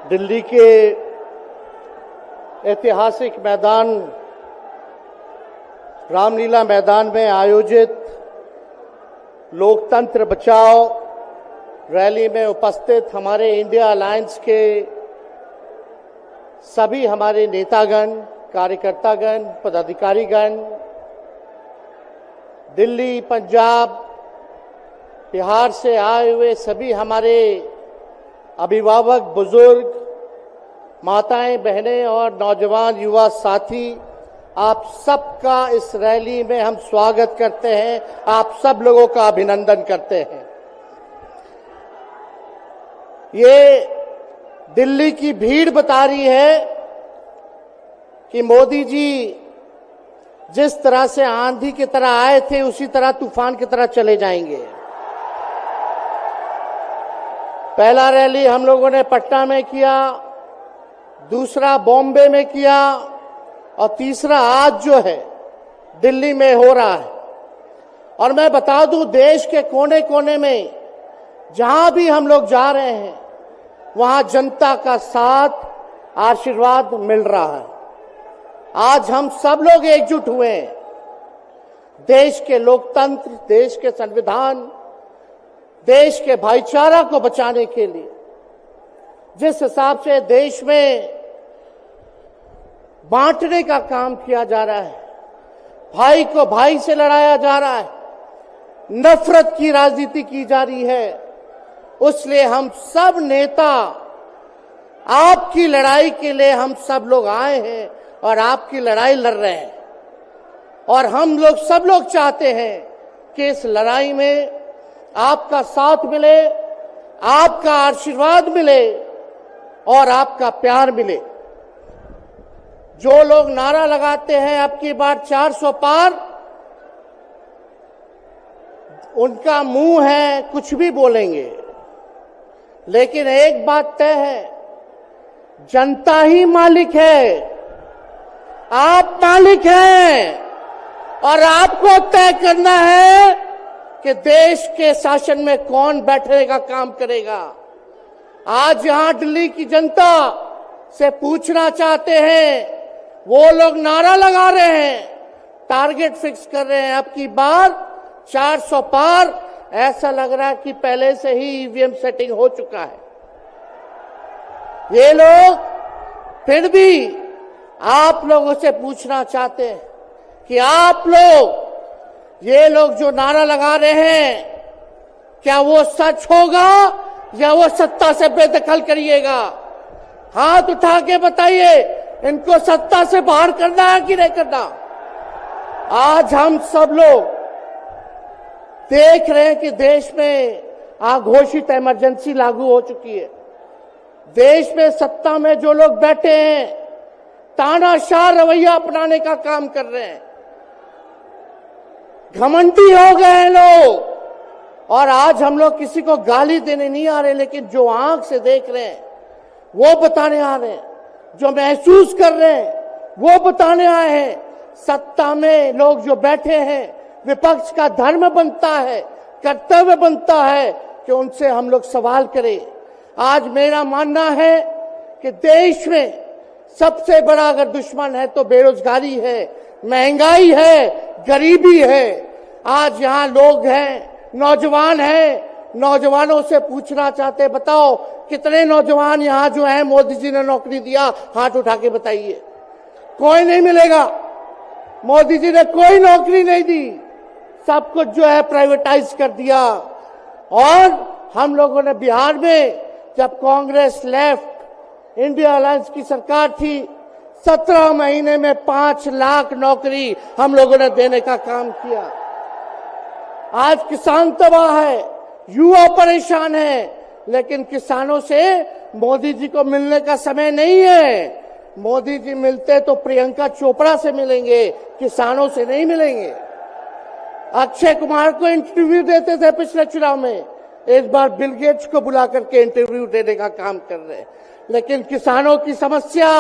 दिल्ली के ऐतिहासिक मैदान रामलीला मैदान में आयोजित लोकतंत्र बचाओ रैली में उपस्थित हमारे इंडिया अलायंस के सभी हमारे नेतागण, कार्यकर्तागण, पदाधिकारीगण, दिल्ली, पंजाब, बिहार से आए हुए सभी हमारे अभिभावक, बुजुर्ग, माताएं, बहनें और नौजवान युवा साथी, आप सबका इस रैली में हम स्वागत करते हैं। आप सब लोगों का अभिनंदन करते हैं। ये दिल्ली की भीड़ बता रही है कि मोदी जी जिस तरह से आंधी की तरह आए थे उसी तरह तूफान की तरह चले जाएंगे। पहला रैली हम लोगों ने पटना में किया, दूसरा बॉम्बे में किया और तीसरा आज जो है दिल्ली में हो रहा है। और मैं बता दूं, देश के कोने कोने में जहां भी हम लोग जा रहे हैं वहां जनता का साथ, आशीर्वाद मिल रहा है। आज हम सब लोग एकजुट हुए हैं देश के लोकतंत्र, देश के संविधान, देश के भाईचारा को बचाने के लिए। जिस हिसाब से देश में बांटने का काम किया जा रहा है, भाई को भाई से लड़ाया जा रहा है, नफरत की राजनीति की जा रही है, उसलिए हम सब नेता आपकी लड़ाई के लिए हम सब लोग आए हैं और आपकी लड़ाई लड़ रहे हैं। और हम लोग सब लोग चाहते हैं कि इस लड़ाई में आपका साथ मिले, आपका आशीर्वाद मिले और आपका प्यार मिले। जो लोग नारा लगाते हैं अब की बार 400 पार, उनका मुंह है, कुछ भी बोलेंगे, लेकिन एक बात तय है, जनता ही मालिक है, आप मालिक हैं और आपको तय करना है कि देश के शासन में कौन बैठने का काम करेगा। आज यहां दिल्ली की जनता से पूछना चाहते हैं, वो लोग नारा लगा रहे हैं, टारगेट फिक्स कर रहे हैं अब की बार 400 पार। ऐसा लग रहा है कि पहले से ही ईवीएम सेटिंग हो चुका है। ये लोग फिर भी आप लोगों से पूछना चाहते हैं कि आप लोग, ये लोग जो नारा लगा रहे हैं, क्या वो सच होगा या वो सत्ता से बेदखल करिएगा? हाथ उठा के बताइए, इनको सत्ता से बाहर करना है कि नहीं करना? आज हम सब लोग देख रहे हैं कि देश में अघोषित इमरजेंसी लागू हो चुकी है। देश में सत्ता में जो लोग बैठे हैं तानाशाह रवैया अपनाने का काम कर रहे हैं, घमंडी हो गए हैं लोग। और आज हम लोग किसी को गाली देने नहीं आ रहे, लेकिन जो आंख से देख रहे हैं वो बताने आ रहे हैं, जो महसूस कर रहे हैं वो बताने आए हैं। सत्ता में लोग जो बैठे हैं, विपक्ष का धर्म बनता है, कर्तव्य बनता है कि उनसे हम लोग सवाल करें। आज मेरा मानना है कि देश में सबसे बड़ा अगर दुश्मन है तो बेरोजगारी है, महंगाई है, गरीबी है। आज यहाँ लोग हैं, नौजवान हैं, नौजवानों से पूछना चाहते, बताओ कितने नौजवान यहाँ जो हैं मोदी जी ने नौकरी दिया? हाथ उठा के बताइए। कोई नहीं मिलेगा। मोदी जी ने कोई नौकरी नहीं दी, सब कुछ जो है प्राइवेटाइज कर दिया। और हम लोगों ने बिहार में जब कांग्रेस लेफ्ट, इंडिया अलायंस की सरकार थी, 17 महीने में 5 लाख नौकरी हम लोगों ने देने का काम किया। आज किसान तबाह है, युवा परेशान है, लेकिन किसानों से मोदी जी को मिलने का समय नहीं है। मोदी जी मिलते तो प्रियंका चोपड़ा से मिलेंगे, किसानों से नहीं मिलेंगे। अक्षय कुमार को इंटरव्यू देते थे पिछले चुनाव में, इस बार बिल गेट्स को बुला करके इंटरव्यू देने का काम कर रहे हैं। लेकिन किसानों की समस्या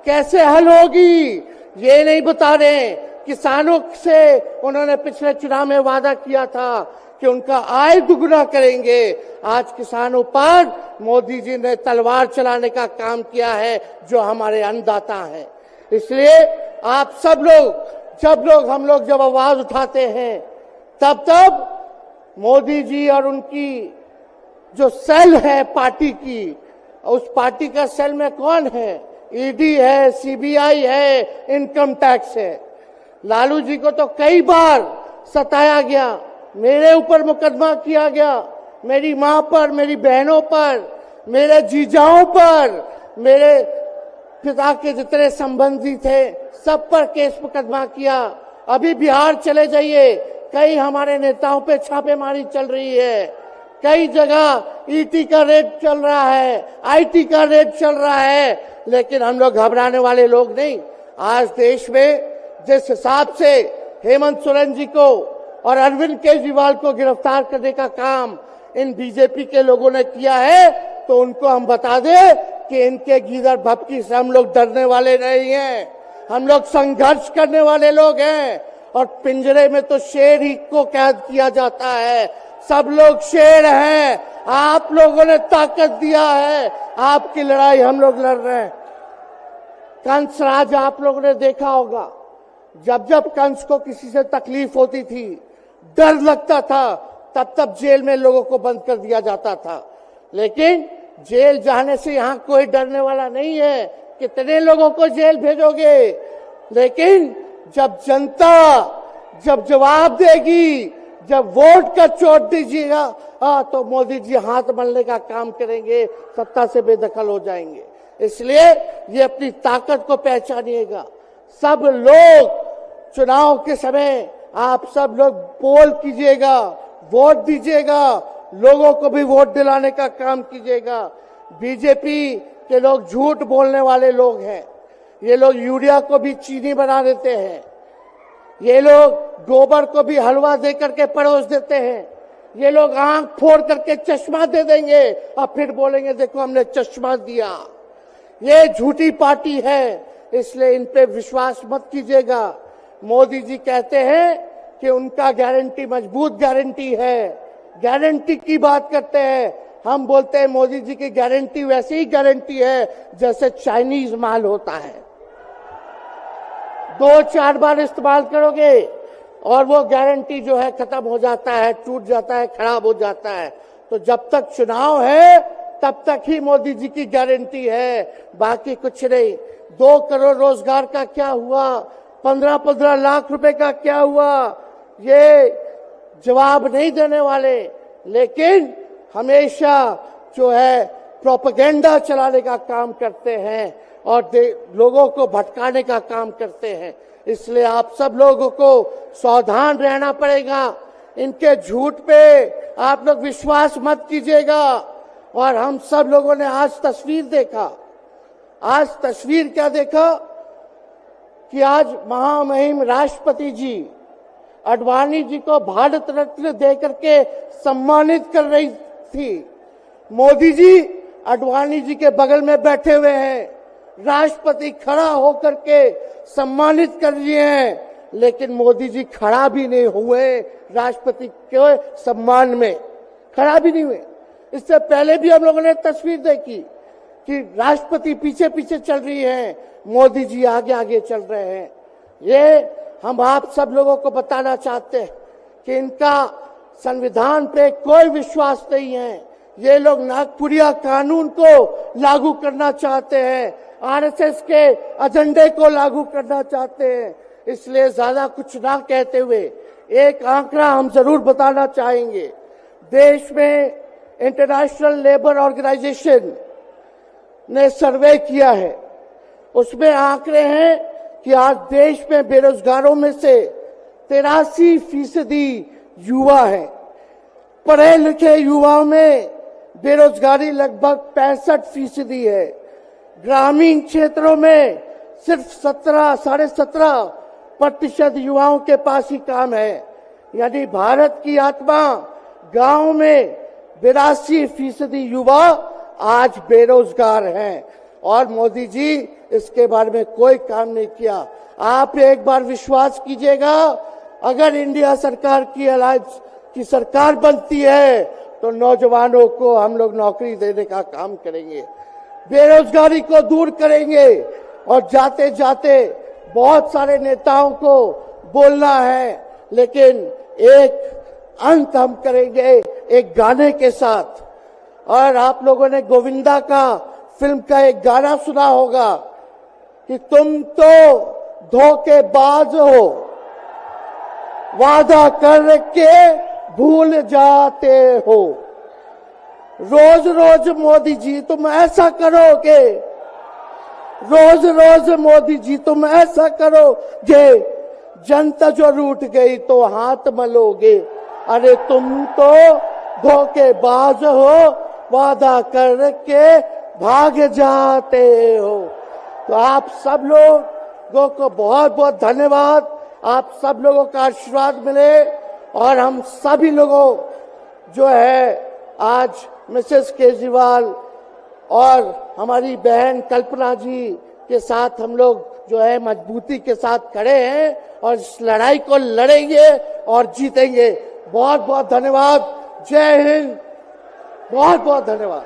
कैसे हल होगी ये नहीं बता रहे। किसानों से उन्होंने पिछले चुनाव में वादा किया था कि उनका आय दुगना करेंगे। आज किसानों पर मोदी जी ने तलवार चलाने का काम किया है, जो हमारे अन्नदाता हैं। इसलिए आप सब लोग हम लोग जब आवाज उठाते हैं, तब मोदी जी और उनकी जो सेल है पार्टी की, उस पार्टी का सेल में कौन है? ईडी है, सीबीआई है, इनकम टैक्स है। लालू जी को तो कई बार सताया गया, मेरे ऊपर मुकदमा किया गया, मेरी मां पर, मेरी बहनों पर, मेरे जीजाओं पर, मेरे पिता के जितने संबंधी थे सब पर केस मुकदमा किया। अभी बिहार चले जाइए, कई हमारे नेताओं पे छापेमारी चल रही है, कई जगह ईटी का रेड चल रहा है, आईटी का रेड चल रहा है, लेकिन हम लोग घबराने वाले लोग नहीं। आज देश में जिस हिसाब से हेमंत सोरेन जी को और अरविंद केजरीवाल को गिरफ्तार करने का काम इन बीजेपी के लोगों ने किया है, तो उनको हम बता दें कि इनके गीदड़ भपकी से हम लोग डरने वाले नहीं हैं। हम लोग संघर्ष करने वाले लोग हैं। और पिंजरे में तो शेर ही को कैद किया जाता है। सब लोग शेर हैं। आप लोगों ने ताकत दिया है, आपकी लड़ाई हम लोग लड़ रहे हैं। कंस राज आप लोगों ने देखा होगा, जब जब कंस को किसी से तकलीफ होती थी, डर लगता था, तब जेल में लोगों को बंद कर दिया जाता था। लेकिन जेल जाने से यहां कोई डरने वाला नहीं है। कितने लोगों को जेल भेजोगे? लेकिन जब जनता जब जवाब देगी, जब वोट का चोट दीजिएगा, तो मोदी जी हाथ मलने का काम करेंगे, सत्ता से बेदखल हो जाएंगे। इसलिए ये अपनी ताकत को पहचानिएगा। सब लोग चुनाव के समय आप सब लोग पोल कीजिएगा, वोट दीजिएगा, लोगों को भी वोट दिलाने का काम कीजिएगा। बीजेपी के लोग झूठ बोलने वाले लोग हैं। ये लोग यूरिया को भी चीनी बना देते हैं, ये लोग गोबर को भी हलवा दे करके परोस देते हैं, ये लोग आंख फोड़ करके चश्मा दे देंगे और फिर बोलेंगे देखो हमने चश्मा दिया। ये झूठी पार्टी है, इसलिए इन पे विश्वास मत कीजिएगा। मोदी जी कहते हैं कि उनका गारंटी मजबूत गारंटी है, गारंटी की बात करते हैं। हम बोलते हैं मोदी जी की गारंटी वैसी ही गारंटी है जैसे चाइनीज माल होता है। 2-4 बार इस्तेमाल करोगे और वो गारंटी जो है खत्म हो जाता है, टूट जाता है, खराब हो जाता है। तो जब तक चुनाव है तब तक ही मोदी जी की गारंटी है, बाकी कुछ नहीं। 2 करोड़ रोजगार का क्या हुआ? 15-15 लाख रुपए का क्या हुआ? ये जवाब नहीं देने वाले, लेकिन हमेशा जो है प्रोपेगेंडा चलाने का काम करते हैं और लोगों को भटकाने का काम करते हैं। इसलिए आप सब लोगों को सावधान रहना पड़ेगा। इनके झूठ पे आप लोग विश्वास मत कीजिएगा। और हम सब लोगों ने आज तस्वीर देखा। आज तस्वीर क्या देखा कि आज महामहिम राष्ट्रपति जी आडवाणी जी को भारत रत्न देकर के सम्मानित कर रही थी। मोदी जी आडवाणी जी के बगल में बैठे हुए हैं, राष्ट्रपति खड़ा होकर के सम्मानित कर रहे हैं, लेकिन मोदी जी खड़ा भी नहीं हुए राष्ट्रपति के सम्मान में, खड़ा भी नहीं हुए। इससे पहले भी हम लोगों ने तस्वीर देखी कि राष्ट्रपति पीछे पीछे चल रही है, मोदी जी आगे आगे चल रहे हैं। ये हम आप सब लोगों को बताना चाहते हैं कि इनका संविधान पे कोई विश्वास नहीं है। ये लोग नागपुरिया कानून को लागू करना चाहते हैं, आरएसएस के एजेंडे को लागू करना चाहते हैं। इसलिए ज्यादा कुछ ना कहते हुए एक आंकड़ा हम जरूर बताना चाहेंगे। देश में इंटरनेशनल लेबर ऑर्गेनाइजेशन ने सर्वे किया है, उसमें आंकड़े हैं कि आज देश में बेरोजगारों में से 83% युवा है। पढ़े लिखे युवाओं में बेरोजगारी लगभग 65% है। ग्रामीण क्षेत्रों में सिर्फ 17.5% युवाओं के पास ही काम है। यानी भारत की आत्मा गांव में 82% युवा आज बेरोजगार हैं और मोदी जी इसके बारे में कोई काम नहीं किया। आप एक बार विश्वास कीजिएगा, अगर इंडिया सरकार की अलायंस की सरकार बनती है तो नौजवानों को हम लोग नौकरी देने का काम करेंगे, बेरोजगारी को दूर करेंगे। और जाते जाते बहुत सारे नेताओं को बोलना है, लेकिन एक अंत हम करेंगे एक गाने के साथ। और आप लोगों ने गोविंदा का फिल्म का एक गाना सुना होगा कि तुम तो धोखेबाज हो, वादा करके भूल जाते हो। रोज रोज मोदी जी तुम ऐसा करोगे, रोज रोज मोदी जी तुम ऐसा करोगे, जनता जो रूठ गई तो हाथ मलोगे। अरे तुम तो धोखेबाज हो, वादा करके भाग जाते हो। तो आप सब लोगों को बहुत बहुत धन्यवाद। आप सब लोगों का आशीर्वाद मिले और हम सभी लोगों जो है आज मिसेस केजरीवाल और हमारी बहन कल्पना जी के साथ हम लोग जो है मजबूती के साथ खड़े हैं और इस लड़ाई को लड़ेंगे और जीतेंगे। बहुत बहुत धन्यवाद। जय हिंद। बहुत बहुत धन्यवाद।